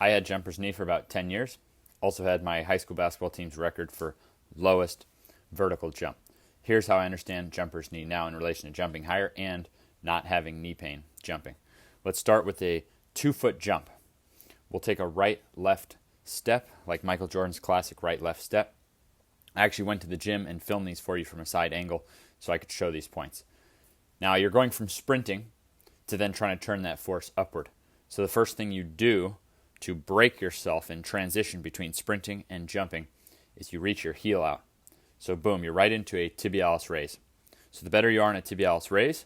I had jumper's knee for about 10 years. Also had my high school basketball team's record for lowest vertical jump. Here's how I understand jumper's knee now in relation to jumping higher and not having knee pain jumping. Let's start with a 2-foot jump. We'll take a right-left step, like Michael Jordan's classic right-left step. I actually went to the gym and filmed these for you from a side angle so I could show these points. Now you're going from sprinting to then trying to turn that force upward. So the first thing you do to break yourself in transition between sprinting and jumping is you reach your heel out. So boom, you're right into a tibialis raise. So the better you are in a tibialis raise,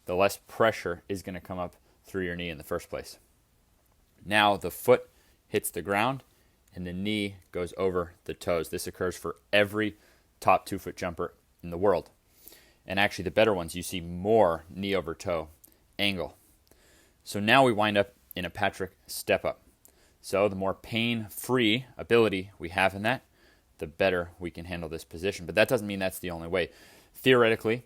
the less pressure is going to come up through your knee in the first place. Now the foot hits the ground and the knee goes over the toes. This occurs for every top 2-foot jumper in the world. And actually the better ones, you see more knee over toe angle. So now we wind up in a Patrick step up. So the more pain-free ability we have in that, the better we can handle this position. But that doesn't mean that's the only way. Theoretically,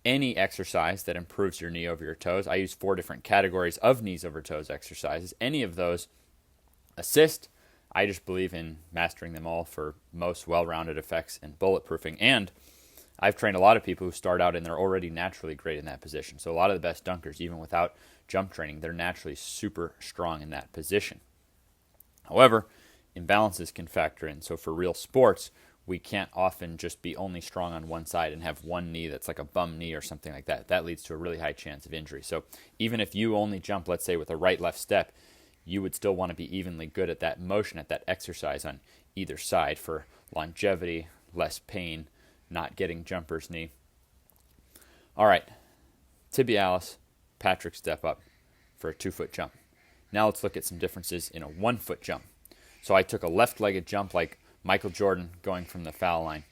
any exercise that improves your knee over your toes, I use 4 different categories of knees over toes exercises. Any of those assist. I just believe in mastering them all for most well-rounded effects and bulletproofing. And I've trained a lot of people who start out and they're already naturally great in that position. So a lot of the best dunkers, even without jump training, they're naturally super strong in that position. However, imbalances can factor in. So for real sports, we can't often just be only strong on one side and have one knee that's like a bum knee or something like that. That leads to a really high chance of injury. So even if you only jump, let's say, with a right-left step, you would still want to be evenly good at that motion, at that exercise on either side for longevity, less pain, not getting jumper's knee. All right, tibialis, Patrick step up for a 2-foot jump. Now let's look at some differences in a 1-foot jump. So I took a left-legged jump like Michael Jordan going from the foul line.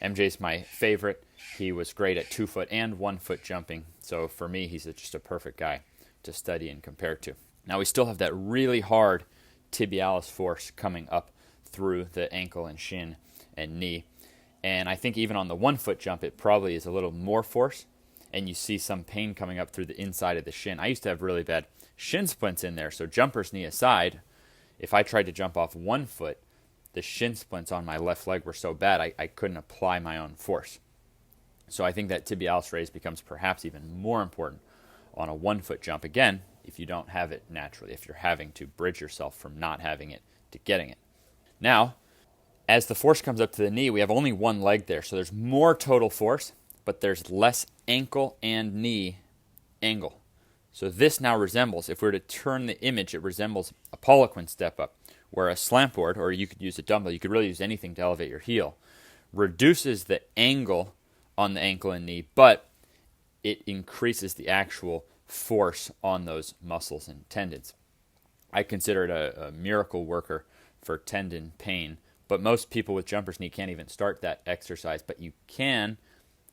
MJ's my favorite. He was great at 2-foot and 1-foot jumping. So for me, he's just a perfect guy to study and compare to. Now we still have that really hard tibialis force coming up through the ankle and shin and knee. And I think even on the 1-foot jump, it probably is a little more force. And you see some pain coming up through the inside of the shin. I used to have really bad shin splints in there. So jumper's knee aside, if I tried to jump off 1 foot, the shin splints on my left leg were so bad I couldn't apply my own force. So I think that tibialis raise becomes perhaps even more important on a 1-foot jump. Again, if you don't have it naturally, if you're having to bridge yourself from not having it to getting it. Now, as the force comes up to the knee, we have only one leg there. So there's more total force, but there's less ankle and knee angle. So this now resembles, if we were to turn the image, it resembles a Poliquin step up, where a slant board, or you could use a dumbbell, you could really use anything to elevate your heel, reduces the angle on the ankle and knee, but it increases the actual force on those muscles and tendons. I consider it a miracle worker for tendon pain, but most people with jumper's knee can't even start that exercise, but you can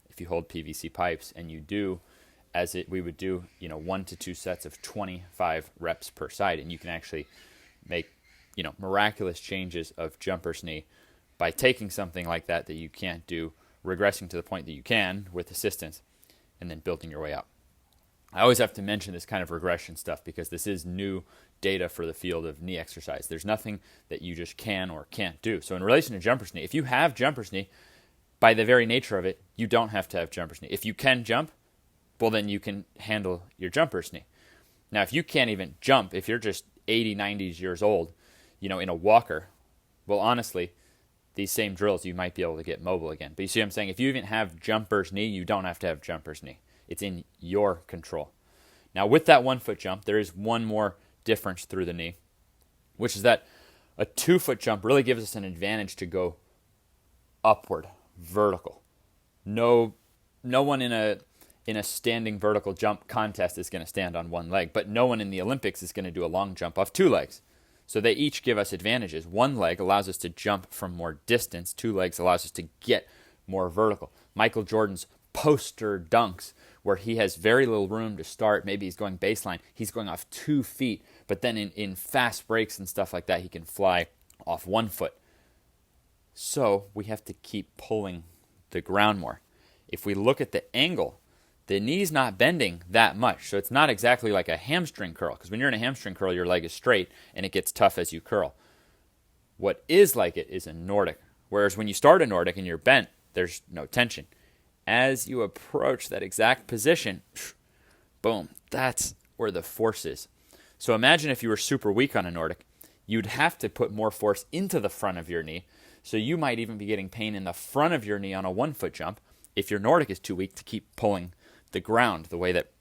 if you hold PVC pipes and you do we would do 1 to 2 sets of 25 reps per side, and you can actually make miraculous changes of jumper's knee by taking something like that you can't do, regressing to the point that you can with assistance, and then building your way up. I always have to mention this kind of regression stuff because this is new data for the field of knee exercise. There's nothing that you just can or can't do. So in relation to jumper's knee, if you have jumper's knee, by the very nature of it, you don't have to have jumper's knee. If you can jump, well, then you can handle your jumper's knee. Now, if you can't even jump, if you're just 80, 90 years old, in a walker, well, honestly, these same drills, you might be able to get mobile again. But you see what I'm saying? If you even have jumper's knee, you don't have to have jumper's knee. It's in your control. Now, with that 1-foot jump, there is one more difference through the knee, which is that a 2-foot jump really gives us an advantage to go upward, vertical. No one in a standing vertical jump contest is going to stand on one leg, but no one in the Olympics is going to do a long jump off 2 legs. So they each give us advantages. 1 leg allows us to jump from more distance. 2 legs allows us to get more vertical. Michael Jordan's poster dunks, where he has very little room to start. Maybe he's going baseline. He's going off 2 feet, but then in fast breaks and stuff like that, he can fly off 1 foot. So we have to keep pulling the ground more. If we look at the angle the knee's not bending that much. So it's not exactly like a hamstring curl, because when you're in a hamstring curl, your leg is straight and it gets tough as you curl. What is like it is a Nordic. Whereas when you start a Nordic and you're bent, there's no tension. As you approach that exact position, boom, that's where the force is. So imagine if you were super weak on a Nordic, you'd have to put more force into the front of your knee. So you might even be getting pain in the front of your knee on a 1-foot jump if your Nordic is too weak to keep pulling the ground the way that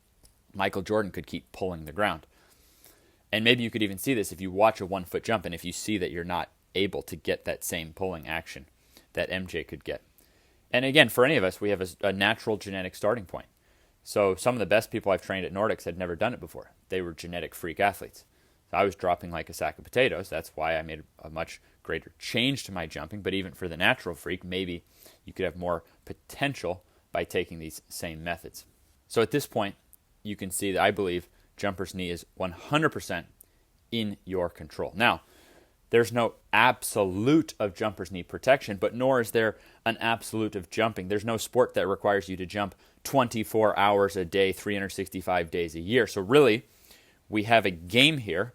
Michael Jordan could keep pulling the ground. And maybe you could even see this if you watch a 1-foot jump and if you see that you're not able to get that same pulling action that MJ could get. And again, for any of us, we have a natural genetic starting point. So some of the best people I've trained at Nordics had never done it before. They were genetic freak athletes. So I was dropping like a sack of potatoes. That's why I made a much greater change to my jumping. But even for the natural freak, maybe you could have more potential by taking these same methods. So at this point, you can see that I believe jumper's knee is 100% in your control. Now, there's no absolute of jumper's knee protection, but nor is there an absolute of jumping. There's no sport that requires you to jump 24 hours a day, 365 days a year. So really, we have a game here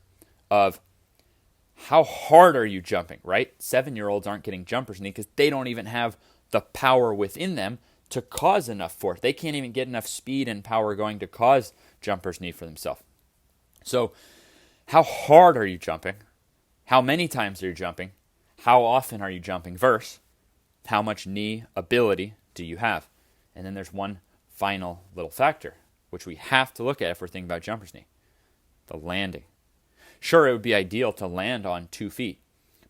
of how hard are you jumping, right? 7-year-olds aren't getting jumper's knee because they don't even have the power within them to cause enough force. They can't even get enough speed and power going to cause jumper's knee for themselves. So how hard are you jumping? How many times are you jumping? How often are you jumping? Versus how much knee ability do you have? And then there's one final little factor, which we have to look at if we're thinking about jumper's knee: the landing. Sure, it would be ideal to land on 2 feet.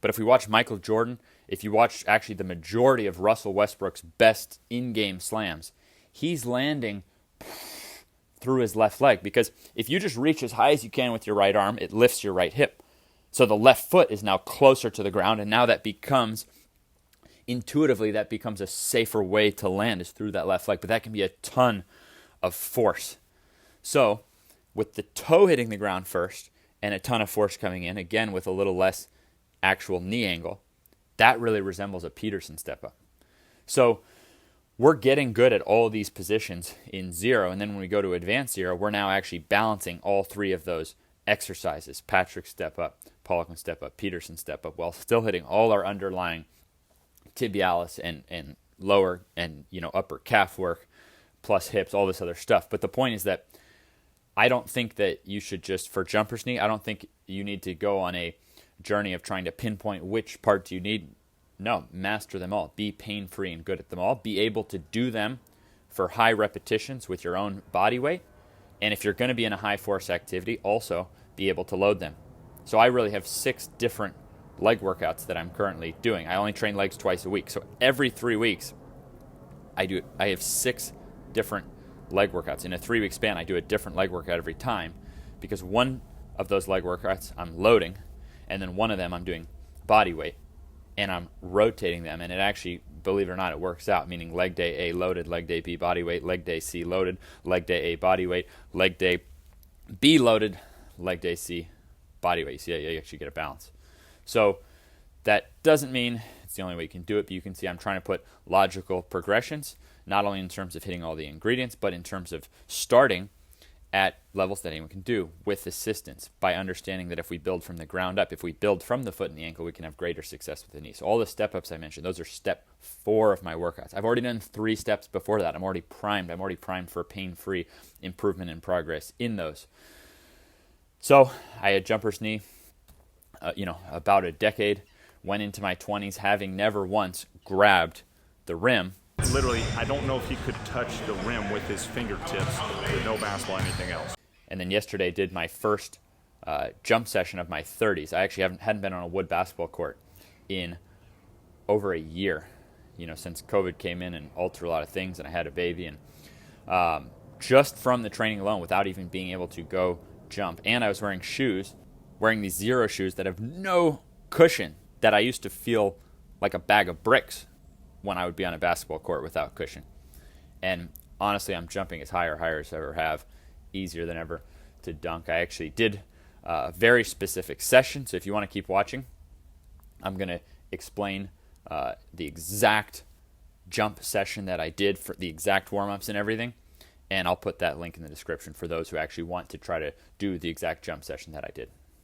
But if we watch Michael Jordan, if you watch actually the majority of Russell Westbrook's best in-game slams, he's landing through his left leg. Because if you just reach as high as you can with your right arm, it lifts your right hip. So the left foot is now closer to the ground, and now that becomes, intuitively, that becomes a safer way to land is through that left leg. But that can be a ton of force. So with the toe hitting the ground first and a ton of force coming in, again with a little less actual knee angle, that really resembles a Peterson step up. So we're getting good at all these positions in zero, and then when we go to advanced zero, we're now actually balancing all 3 of those exercises: Patrick step up, Poliquin step up, Peterson step up, while still hitting all our underlying tibialis and lower and upper calf work, plus hips, all this other stuff. But the point is that I don't think that you should just, for jumper's knee, I don't think you need to go on a journey of trying to pinpoint which parts you need. No, master them all. Be pain-free and good at them all. Be able to do them for high repetitions with your own body weight. And if you're going to be in a high-force activity, also be able to load them. So I really have 6 different leg workouts that I'm currently doing. I only train legs twice a week. So every 3 weeks, I have 6 different leg workouts. In a 3-week span, I do a different leg workout every time, because one of those leg workouts I'm loading, and then one of them I'm doing body weight, and I'm rotating them. And it actually, believe it or not, it works out, meaning leg day A loaded, leg day B body weight, leg day C loaded, leg day A body weight, leg day B loaded, leg day C body weight. You see, you actually get a balance. So that doesn't mean it's the only way you can do it, but you can see I'm trying to put logical progressions, not only in terms of hitting all the ingredients, but in terms of starting at levels that anyone can do with assistance, by understanding that if we build from the ground up, if we build from the foot and the ankle, we can have greater success with the knee. So all the step-ups I mentioned, those are step 4 of my workouts. I've already done 3 steps before that. I'm already primed. I'm already primed for pain-free improvement and progress in those. So I had jumper's knee, about a decade, went into my 20s having never once grabbed the rim. Literally, I don't know if he could touch the rim with his fingertips with no basketball or anything else. And then yesterday did my first jump session of my 30s. I actually hadn't been on a wood basketball court in over a year, since COVID came in and altered a lot of things, and I had a baby. And just from the training alone, without even being able to go jump, and I was wearing these Zero shoes that have no cushion, that I used to feel like a bag of bricks when I would be on a basketball court without cushion. And honestly, I'm jumping as high as I ever have, easier than ever to dunk. I actually did a very specific session, so if you want to keep watching, I'm going to explain the exact jump session that I did, for the exact warm-ups and everything. And I'll put that link in the description for those who actually want to try to do the exact jump session that I did.